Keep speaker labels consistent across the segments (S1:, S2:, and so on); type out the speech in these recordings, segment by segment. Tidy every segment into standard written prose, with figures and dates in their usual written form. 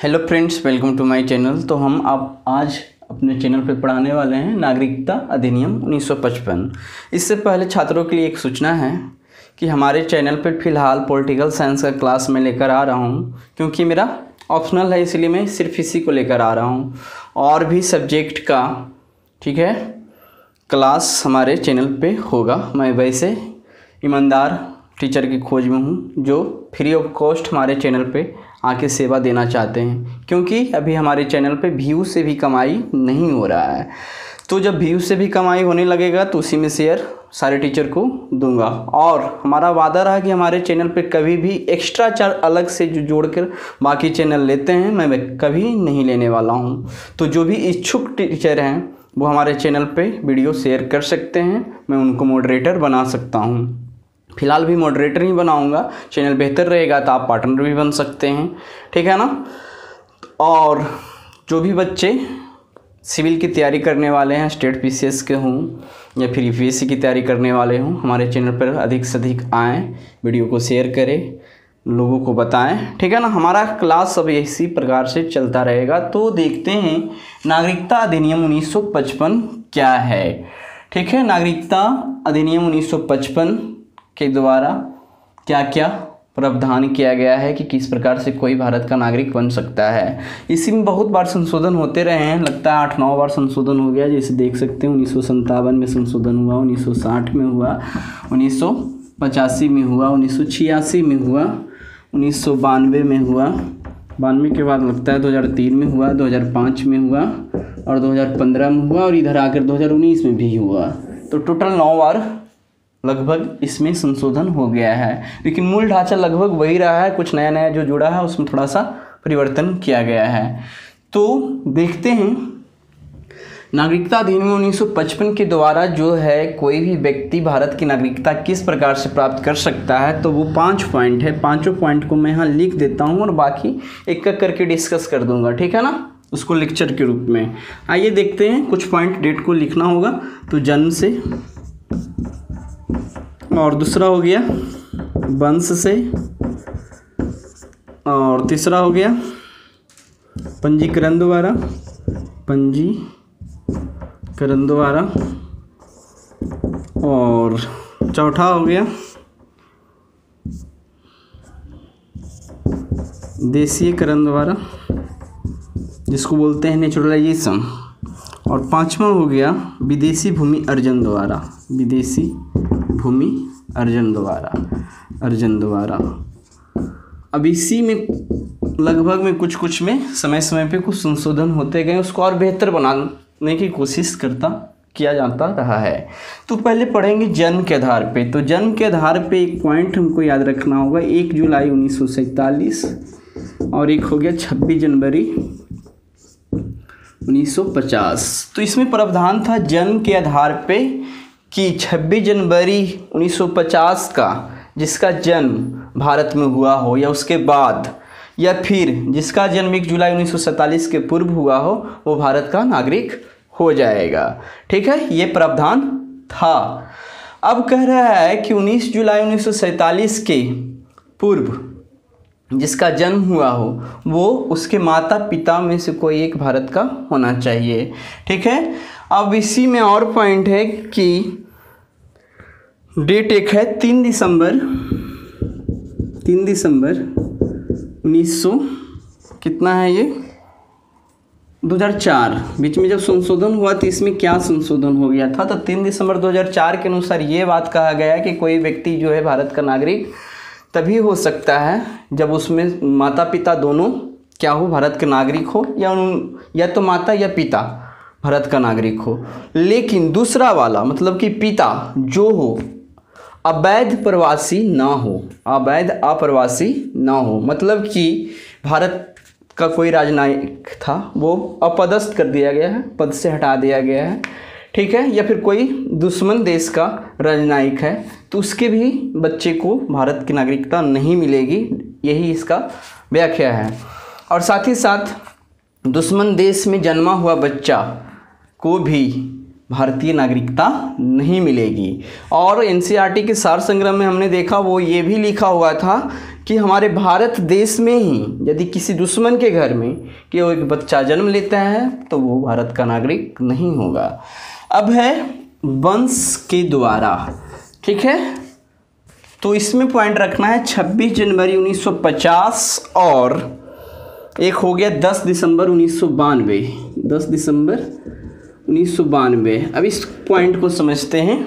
S1: Hello friends, welcome to my channel. तो हम आप आज अपने चैनल पर पढ़ाने वाले हैं नागरिकता अधिनियम 1955। इससे पहले छात्रों के लिए एक सूचना है कि हमारे चैनल पर फ़िलहाल पॉलिटिकल साइंस का क्लास मैं लेकर आ रहा हूं, क्योंकि मेरा ऑप्शनल है, इसलिए मैं सिर्फ इसी को लेकर आ रहा हूं। और भी सब्जेक्ट का ठीक है क्लास हमारे चैनल पे होगा। मैं वैसे ईमानदार टीचर की खोज में हूँ जो फ्री ऑफ कॉस्ट हमारे चैनल पे आके सेवा देना चाहते हैं, क्योंकि अभी हमारे चैनल पे व्यू से भी कमाई नहीं हो रहा है। तो जब व्यू से भी कमाई होने लगेगा तो उसी में शेयर सारे टीचर को दूंगा। और हमारा वादा रहा कि हमारे चैनल पे कभी भी एक्स्ट्रा चार्ज अलग से जो जोड़कर बाकी चैनल लेते हैं मैं कभी नहीं लेने वाला हूँ। तो जो भी इच्छुक टीचर हैं वो हमारे चैनल पे वीडियो शेयर कर सकते हैं, मैं उनको मॉडरेटर बना सकता हूँ। फ़िलहाल भी मॉडरेटर ही बनाऊंगा, चैनल बेहतर रहेगा तो आप पार्टनर भी बन सकते हैं, ठीक है ना। और जो भी बच्चे सिविल की तैयारी करने वाले हैं, स्टेट पीसीएस के हों या फिर यूपीएससी की तैयारी करने वाले हों, हमारे चैनल पर अधिक से अधिक आएँ, वीडियो को शेयर करें, लोगों को बताएं, ठीक है ना। हमारा क्लास अब इसी प्रकार से चलता रहेगा। तो देखते हैं नागरिकता अधिनियम 1955 क्या है, ठीक है। नागरिकता अधिनियम 1955 के द्वारा क्या क्या प्रावधान किया गया है कि किस प्रकार से कोई भारत का नागरिक बन सकता है। इसी में बहुत बार संशोधन होते रहे हैं, लगता है 8-9 बार संशोधन हो गया। जैसे देख सकते हैं 1957 में संशोधन हुआ, 1960 में हुआ, 1985 में हुआ, 1986 में हुआ, 1992 में हुआ, 92 के बाद लगता है 2003 में हुआ, 2005 में हुआ और 2015 में हुआ और इधर आकर 2019 में भी हुआ। तो टोटल 9 बार लगभग इसमें संशोधन हो गया है, लेकिन मूल ढांचा लगभग वही रहा है। कुछ नया नया जो जुड़ा है उसमें थोड़ा सा परिवर्तन किया गया है। तो देखते हैं नागरिकता अधिनियम 1955 के द्वारा जो है कोई भी व्यक्ति भारत की नागरिकता किस प्रकार से प्राप्त कर सकता है। तो वो 5 पॉइंट है, 5 पॉइंट को मैं यहाँ लिख देता हूँ और बाकी एक एक करके डिस्कस कर दूंगा, ठीक है ना, उसको लेक्चर के रूप में। आइए देखते हैं, कुछ पॉइंट डेट को लिखना होगा। तो जन्म से, और दूसरा हो गया वंश से, और तीसरा हो गया पंजीकरण द्वारा, पंजीकरण द्वारा, और चौथा हो गया देशीयकरण द्वारा, जिसको बोलते हैं नेचुरलाइजेशन, और 5वां हो गया विदेशी भूमि अर्जन द्वारा, विदेशी भूमि अर्जन द्वारा। अब इसी में लगभग में कुछ में समय पे कुछ संशोधन होते गए, उसको और बेहतर बनाने की कोशिश किया जाता रहा है। तो पहले पढ़ेंगे जन्म के आधार पे। तो जन्म के आधार पे एक पॉइंट हमको याद रखना होगा, 1 जुलाई 1947 और एक हो गया 26 जनवरी 1950। तो इसमें प्रावधान था जन्म के आधार पे कि 26 जनवरी 1950 का जिसका जन्म भारत में हुआ हो या उसके बाद, या फिर जिसका जन्म 1 जुलाई 1947 के पूर्व हुआ हो, वो भारत का नागरिक हो जाएगा, ठीक है। ये प्रावधान था। अब कह रहा है कि 19 जुलाई 1947 के पूर्व जिसका जन्म हुआ हो वो उसके माता पिता में से कोई एक भारत का होना चाहिए, ठीक है। अब इसी में और पॉइंट है कि डेट एक है 3 दिसंबर 1900 कितना है ये 2004। बीच में जब संशोधन हुआ तो इसमें क्या संशोधन हो गया था, तो 3 दिसंबर 2004 के अनुसार ये बात कहा गया कि कोई व्यक्ति जो है भारत का नागरिक तभी हो सकता है जब उसमें माता पिता दोनों क्या हो, भारत के नागरिक हो, या तो माता या पिता भारत का नागरिक हो। लेकिन दूसरा वाला मतलब कि पिता जो हो अवैध प्रवासी ना हो, अवैध अप्रवासी ना हो, मतलब कि भारत का कोई राजनयिक था वो अपदस्थ कर दिया गया है, पद से हटा दिया गया है, ठीक है, या फिर कोई दुश्मन देश का राजनयिक है तो उसके भी बच्चे को भारत की नागरिकता नहीं मिलेगी, यही इसका व्याख्या है। और साथ ही साथ दुश्मन देश में जन्मा हुआ बच्चा को भी भारतीय नागरिकता नहीं मिलेगी। और एनसीईआरटी के सार संग्रह में हमने देखा वो ये भी लिखा हुआ था कि हमारे भारत देश में ही यदि किसी दुश्मन के घर में कि वो एक बच्चा जन्म लेता है तो वो भारत का नागरिक नहीं होगा। अब है वंश के द्वारा, ठीक है, तो इसमें पॉइंट रखना है 26 जनवरी 1950 और एक हो गया 10 दिसंबर 1992। 10 दिसंबर 1992। अब इस पॉइंट को समझते हैं।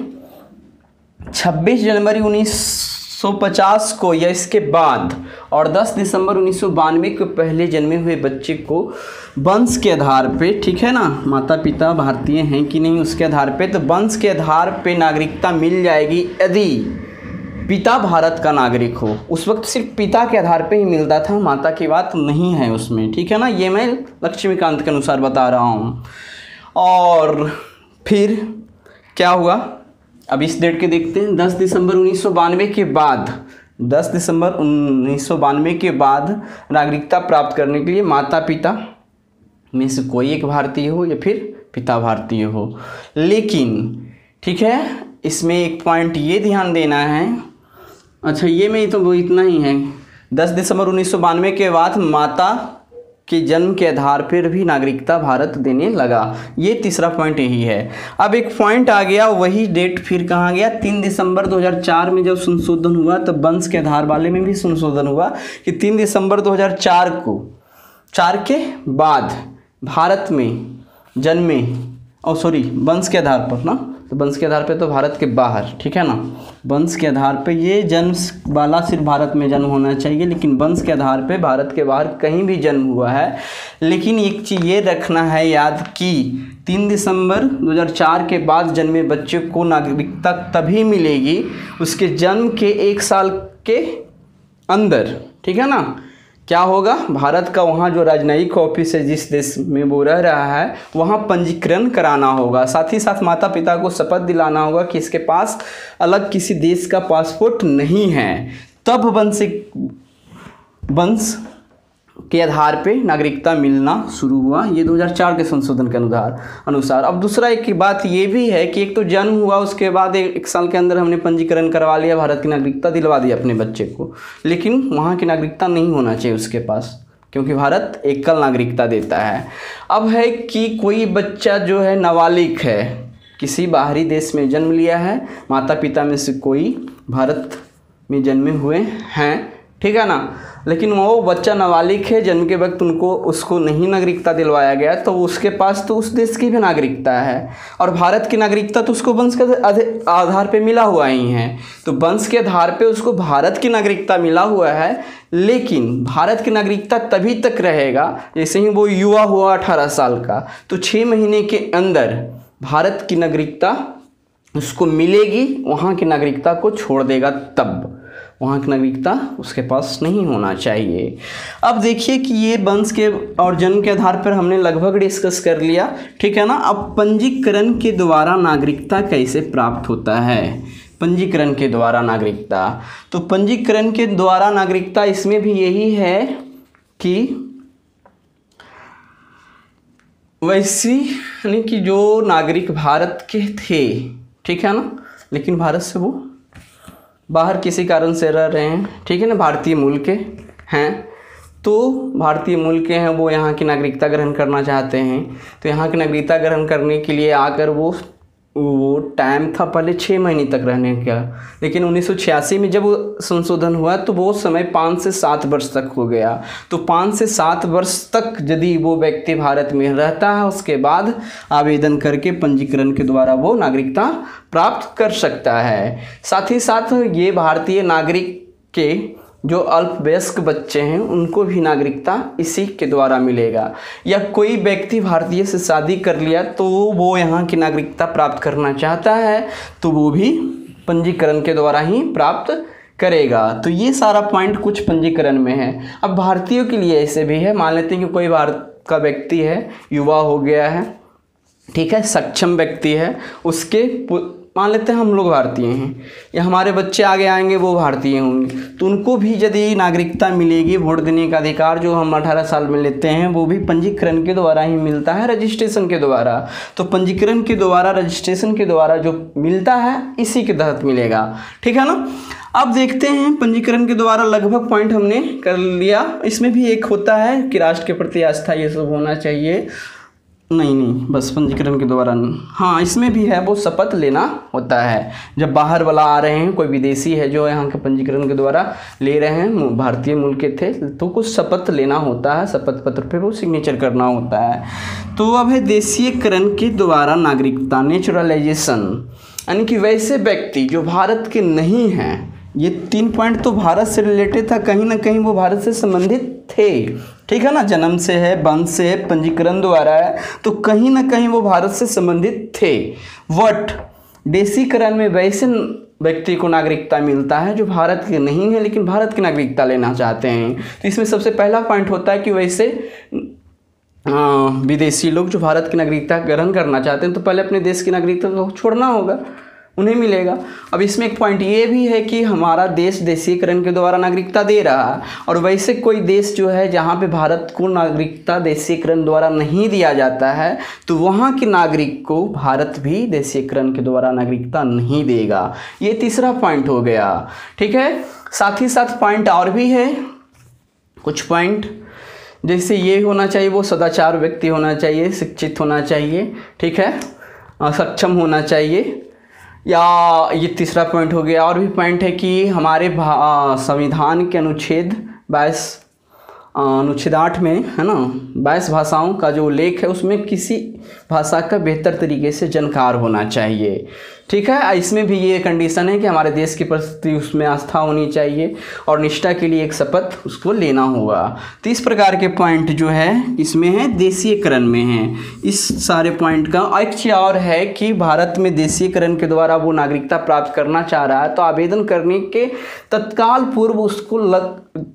S1: 26 जनवरी 1950 को या इसके बाद और 10 दिसंबर 1992 को पहले जन्मे हुए बच्चे को वंश के आधार पे, ठीक है ना, माता पिता भारतीय हैं कि नहीं उसके आधार पे, तो वंश के आधार पे नागरिकता मिल जाएगी यदि पिता भारत का नागरिक हो। उस वक्त सिर्फ पिता के आधार पे ही मिलता था, माता की बात नहीं है उसमें, ठीक है ना, ये मैं लक्ष्मीकांत के अनुसार बता रहा हूँ। और फिर क्या हुआ, अब इस डेट के देखते हैं। 10 दिसंबर 1992 के बाद, 10 दिसंबर 1992 के बाद नागरिकता प्राप्त करने के लिए माता पिता में से कोई एक भारतीय हो या फिर पिता भारतीय हो। लेकिन ठीक है, इसमें एक पॉइंट ये ध्यान देना है, अच्छा ये में तो वो इतना ही है, 10 दिसंबर 1992 के बाद माता के जन्म के आधार पर भी नागरिकता भारत देने लगा। ये तीसरा पॉइंट यही है। अब एक पॉइंट आ गया, वही डेट फिर कहाँ गया, 3 दिसंबर 2004 में जब संशोधन हुआ तब वंश के आधार वाले में भी संशोधन हुआ कि 3 दिसंबर 2004 को 4 के बाद भारत में जन्मे, वंश के आधार पर ना, तो वंश के आधार पे तो भारत के बाहर, ठीक है ना, वंश के आधार पे ये जन्म वाला सिर्फ भारत में जन्म होना चाहिए, लेकिन वंश के आधार पे भारत के बाहर कहीं भी जन्म हुआ है। लेकिन एक चीज़ ये रखना है याद कि 3 दिसंबर 2004 के बाद जन्मे बच्चे को नागरिकता तभी मिलेगी उसके जन्म के 1 साल के अंदर, ठीक है ना। क्या होगा, भारत का वहाँ जो राजनयिक ऑफिस है जिस देश में वो रह रहा है वहाँ पंजीकरण कराना होगा। साथ ही साथ माता पिता को शपथ दिलाना होगा कि इसके पास अलग किसी देश का पासपोर्ट नहीं है। तब वंश के आधार पे नागरिकता मिलना शुरू हुआ, ये 2004 के संशोधन के अनुसार। अब दूसरा एक बात ये भी है कि एक तो जन्म हुआ उसके बाद 1 साल के अंदर हमने पंजीकरण करवा लिया, भारत की नागरिकता दिलवा दी अपने बच्चे को, लेकिन वहाँ की नागरिकता नहीं होना चाहिए उसके पास, क्योंकि भारत एकल नागरिकता देता है। अब है कि कोई बच्चा जो है नाबालिग है, किसी बाहरी देश में जन्म लिया है, माता पिता में से कोई भारत में जन्मे हुए हैं, ठीक है ना, लेकिन वो बच्चा नाबालिग है, जन्म के वक्त उसको नहीं नागरिकता दिलवाया गया, तो उसके पास तो उस देश की भी नागरिकता है और भारत की नागरिकता तो उसको वंश के आधार पे मिला हुआ ही है। तो वंश के आधार पे उसको भारत की नागरिकता मिला हुआ है, लेकिन भारत की नागरिकता तभी तक रहेगा जैसे ही वो युवा हुआ 18 साल का, तो 6 महीने के अंदर भारत की नागरिकता उसको मिलेगी, वहाँ की नागरिकता को छोड़ देगा, तब वहाँ की नागरिकता उसके पास नहीं होना चाहिए। अब देखिए कि ये वंश के और जन्म के आधार पर हमने लगभग डिस्कस कर लिया, ठीक है ना। अब पंजीकरण के द्वारा नागरिकता कैसे प्राप्त होता है, पंजीकरण के द्वारा नागरिकता, तो पंजीकरण के द्वारा नागरिकता इसमें भी यही है कि वैसी यानी कि जो नागरिक भारत के थे, ठीक है ना, लेकिन भारत से वो बाहर किसी कारण से रह रहे हैं, ठीक है ना, भारतीय मूल के हैं, तो भारतीय मूल के हैं, वो यहाँ की नागरिकता ग्रहण करना चाहते हैं, तो यहाँ की नागरिकता ग्रहण करने के लिए आकर वो टाइम था पहले 6 महीने तक रहने का, लेकिन 1986 में जब वो संशोधन हुआ तो वो समय 5 से 7 वर्ष तक हो गया। तो 5 से 7 वर्ष तक यदि वो व्यक्ति भारत में रहता है, उसके बाद आवेदन करके पंजीकरण के द्वारा वो नागरिकता प्राप्त कर सकता है। साथ ही साथ ये भारतीय नागरिक के जो अल्पवयस्क बच्चे हैं उनको भी नागरिकता इसी के द्वारा मिलेगा, या कोई व्यक्ति भारतीय से शादी कर लिया तो वो यहाँ की नागरिकता प्राप्त करना चाहता है तो वो भी पंजीकरण के द्वारा ही प्राप्त करेगा। तो ये सारा पॉइंट कुछ पंजीकरण में है। अब भारतीयों के लिए ऐसे भी है, मान लेते हैं कि कोई भारत का व्यक्ति है, युवा हो गया है, ठीक है, सक्षम व्यक्ति है, उसके मान लेते हैं हम लोग भारतीय हैं या हमारे बच्चे आगे आएंगे वो भारतीय होंगे, तो उनको भी यदि नागरिकता मिलेगी, वोट देने का अधिकार जो हम 18 साल में लेते हैं वो भी पंजीकरण के द्वारा ही मिलता है, रजिस्ट्रेशन के द्वारा। तो पंजीकरण के द्वारा, रजिस्ट्रेशन के द्वारा जो मिलता है इसी के तहत मिलेगा, ठीक है ना। अब देखते हैं पंजीकरण के द्वारा लगभग पॉइंट हमने कर लिया। इसमें भी एक होता है कि राष्ट्र के प्रति आस्था ये सब होना चाहिए, नहीं बस पंजीकरण के द्वारा नहीं, हाँ इसमें भी है, वो शपथ लेना होता है। जब बाहर वाला आ रहे हैं, कोई विदेशी है जो यहाँ के पंजीकरण के द्वारा ले रहे हैं, भारतीय मूल के थे, तो कुछ शपथ लेना होता है, शपथ पत्र पे वो सिग्नेचर करना होता है। तो अब है देशीयकरण के द्वारा नागरिकता, नेचुरलाइजेशन, यानी कि वैसे व्यक्ति जो भारत के नहीं हैं, ये 3 पॉइंट तो भारत से रिलेटेड था, कहीं ना कहीं वो भारत से संबंधित थे, ठीक है ना, जन्म से है, वंश से है, पंजीकरण द्वारा है, तो कहीं ना कहीं वो भारत से संबंधित थे। वट देशीकरण में वैसे व्यक्ति को नागरिकता मिलता है जो भारत के नहीं है लेकिन भारत की नागरिकता लेना चाहते हैं। तो इसमें सबसे पहला पॉइंट होता है कि वैसे विदेशी लोग जो भारत की नागरिकता ग्रहण करना चाहते हैं तो पहले अपने देश की नागरिकता को छोड़ना होगा, उन्हें मिलेगा। अब इसमें एक पॉइंट ये भी है कि हमारा देश देशीकरण के द्वारा नागरिकता दे रहा है, और वैसे कोई देश जो है जहाँ पे भारत को नागरिकता देशीकरण द्वारा नहीं दिया जाता है तो वहाँ के नागरिक को भारत भी देशीकरण के द्वारा नागरिकता नहीं देगा। ये तीसरा पॉइंट हो गया, ठीक है। साथ ही साथ पॉइंट और भी है, कुछ पॉइंट जैसे ये होना चाहिए, वो सदाचार व्यक्ति होना चाहिए, शिक्षित होना चाहिए, ठीक है, सक्षम होना चाहिए, या ये तीसरा पॉइंट हो गया। और भी पॉइंट है कि हमारे संविधान के अनुच्छेद 8 में है ना, 22 भाषाओं का जो उल्लेख है उसमें किसी भाषा का बेहतर तरीके से जानकार होना चाहिए, ठीक है। इसमें भी ये कंडीशन है कि हमारे देश के प्रति उसमें आस्था होनी चाहिए और निष्ठा के लिए एक शपथ उसको लेना होगा। तो इस प्रकार के पॉइंट जो है इसमें है, देशीयकरण में है। इस सारे पॉइंट का एक चीज़ और है कि भारत में देशीयकरण के द्वारा वो नागरिकता प्राप्त करना चाह रहा है तो आवेदन करने के तत्काल पूर्व उसको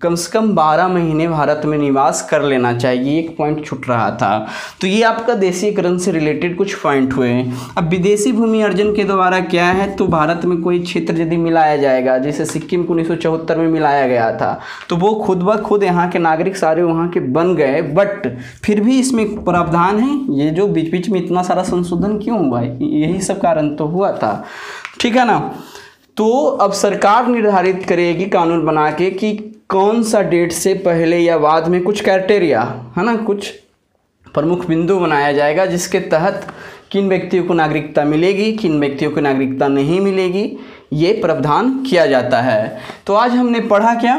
S1: कम से कम 12 महीने भारत में निवास कर लेना चाहिए। एक पॉइंट छूट रहा था। तो ये आपका देशीयकरण से रिलेटेड कुछ पॉइंट हुए। अब विदेशी भूमि अर्जन के द्वारा क्या है, तो भारत में कोई क्षेत्र यदि मिलाया जाएगा, जैसे सिक्किम को 1974 में मिलाया गया था तो वो खुद ब खुद यहाँ के नागरिक सारे वहाँ के बन गए, बट फिर भी इसमें प्रावधान है। ये जो बीच बीच में इतना सारा संशोधन क्यों हुआ, यही सब कारण तो हुआ था, ठीक है ना। तो अब सरकार निर्धारित करेगी कानून बना के कि कौन सा डेट से पहले या बाद में, कुछ क्राइटेरिया है ना, कुछ प्रमुख बिंदु बनाया जाएगा जिसके तहत किन व्यक्तियों को नागरिकता मिलेगी, किन व्यक्तियों को नागरिकता नहीं मिलेगी, ये प्रावधान किया जाता है। तो आज हमने पढ़ा क्या,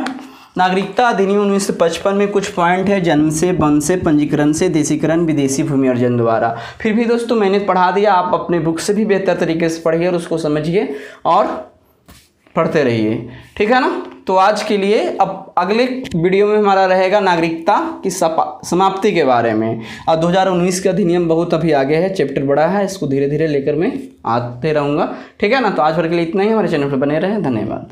S1: नागरिकता अधिनियम 1955 में कुछ पॉइंट है, जन्म से, वंश से, पंजीकरण से, देशीकरण, विदेशी भूमि अर्जन द्वारा। फिर भी दोस्तों मैंने पढ़ा दिया, आप अपने बुक से भी बेहतर तरीके से पढ़िए और उसको समझिए और पढ़ते रहिए, ठीक है ना। तो आज के लिए अब अगले वीडियो में हमारा रहेगा नागरिकता की समाप्ति के बारे में। और 2019 का अधिनियम बहुत अभी आगे है, चैप्टर बड़ा है, इसको धीरे धीरे लेकर मैं आते रहूँगा, ठीक है ना। तो आज भर के लिए इतना ही, हमारे चैनल पर बने रहें, धन्यवाद।